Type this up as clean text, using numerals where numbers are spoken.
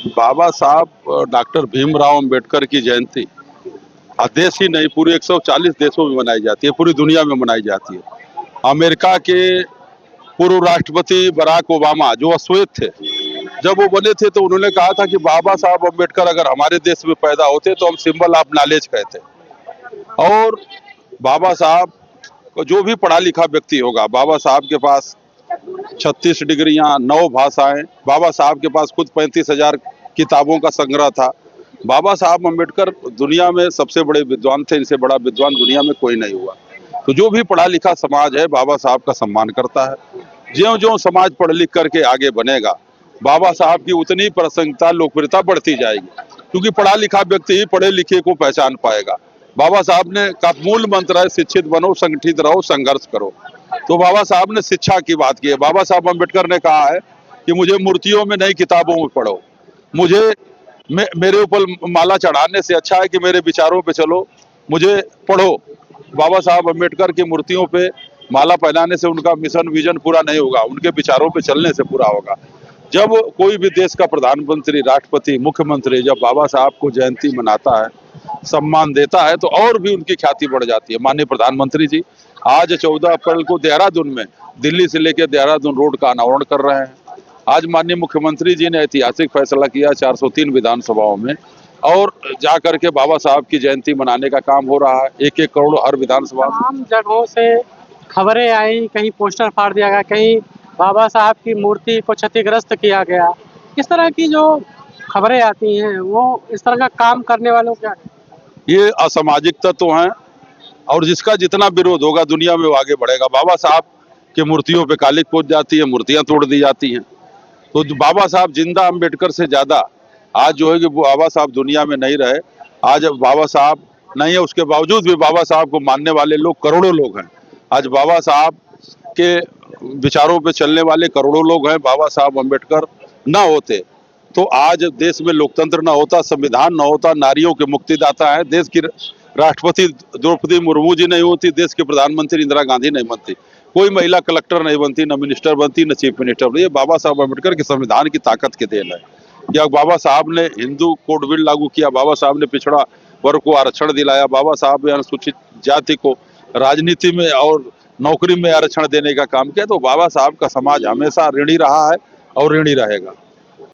बाबा साहब डॉक्टर भीमराव अंबेडकर की जयंती देश ही नहीं पूरे 140 देशों में मनाई जाती है, पूरी दुनिया में मनाई जाती है। अमेरिका के पूर्व राष्ट्रपति बराक ओबामा जो अश्वेत थे, जब वो बने थे तो उन्होंने कहा था कि बाबा साहब अंबेडकर अगर हमारे देश में पैदा होते तो हम सिंबल ऑफ नॉलेज कहते। और बाबा साहब को जो भी पढ़ा लिखा व्यक्ति होगा, बाबा साहब के पास 36 डिग्रियां, 9 भाषाएं, बाबा साहब के पास खुद 35,000 किताबों का संग्रह था। बाबा साहब अंबेडकर दुनिया में सबसे बड़े विद्वान थे, इनसे बड़ा विद्वान दुनिया में कोई नहीं हुआ। तो जो भी पढ़ा लिखा समाज है बाबा साहब का सम्मान करता है। ज्यों-ज्यों समाज पढ़ लिख करके आगे बनेगा, बाबा साहब की उतनी प्रसंगता, लोकप्रियता बढ़ती जाएगी, क्योंकि पढ़ा लिखा व्यक्ति ही पढ़े लिखे को पहचान पाएगा। बाबा साहब ने का मूल मंत्र है, शिक्षित बनो, संगठित रहो, संघर्ष करो। तो बाबा साहब ने शिक्षा की बात की है। बाबा साहब अंबेडकर ने कहा है कि मुझे मूर्तियों में नहीं, किताबों में पढ़ो। मुझे मेरे ऊपर माला चढ़ाने से अच्छा है कि मेरे विचारों पे चलो, मुझे पढ़ो। बाबा साहब अंबेडकर की मूर्तियों पे माला पहनाने से उनका मिशन विजन पूरा नहीं होगा, उनके विचारों पे चलने से पूरा होगा। जब कोई भी देश का प्रधानमंत्री, राष्ट्रपति, मुख्यमंत्री जब बाबा साहब को जयंती मनाता है, सम्मान देता है, तो और भी उनकी ख्याति बढ़ जाती है। माननीय प्रधानमंत्री जी आज 14 अप्रैल को देहरादून में, दिल्ली से लेकर देहरादून रोड का अनावरण कर रहे हैं। आज माननीय मुख्यमंत्री जी ने ऐतिहासिक फैसला किया 403 विधानसभाओं में, और जा करके बाबा साहब की जयंती मनाने का काम हो रहा है। 1-1 करोड़ हर विधानसभा में। तमाम जगहों से खबरें आई, कहीं पोस्टर फाड़ दिया गया, कहीं बाबा साहब की मूर्ति को क्षतिग्रस्त किया गया। इस तरह की जो खबरें आती हैं वो इस तरह का काम करने वालों का ये असामाजिक तत्व हैं, और जिसका जितना विरोध होगा दुनिया में वो आगे बढ़ेगा। बाबा साहब की मूर्तियों पे कालिख पोत जाती है, मूर्तियां तोड़ दी जाती हैं। तो जो बाबा साहब जिंदा अंबेडकर से ज्यादा आज जो है कि बाबा साहब दुनिया में नहीं रहे, आज बाबा साहब नहीं है, उसके बावजूद भी बाबा साहब को मानने वाले लोग करोड़ों लोग हैं। आज बाबा साहब के विचारों पे चलने वाले करोड़ों लोग हैं। बाबा साहब अंबेडकर ना होते तो आज देश में लोकतंत्र ना होता, संविधान ना होता, नारियों के मुक्तिदाता है, देश की राष्ट्रपति द्रौपदी मुर्मू जी नहीं होती, देश के प्रधानमंत्री इंदिरा गांधी नहीं बनती, कोई महिला कलेक्टर नहीं बनती, न मिनिस्टर बनती, न चीफ मिनिस्टर। ये बाबा साहब अम्बेडकर के संविधान की ताकत के देन है। या बाबा साहब ने हिंदू कोड बिल लागू किया, बाबा साहब ने पिछड़ा वर्ग को आरक्षण दिलाया, बाबा साहब ने अनुसूचित जाति को राजनीति में और नौकरी में आरक्षण देने का काम किया। तो बाबा साहब का समाज हमेशा ऋणी रहा है और ऋणी रहेगा।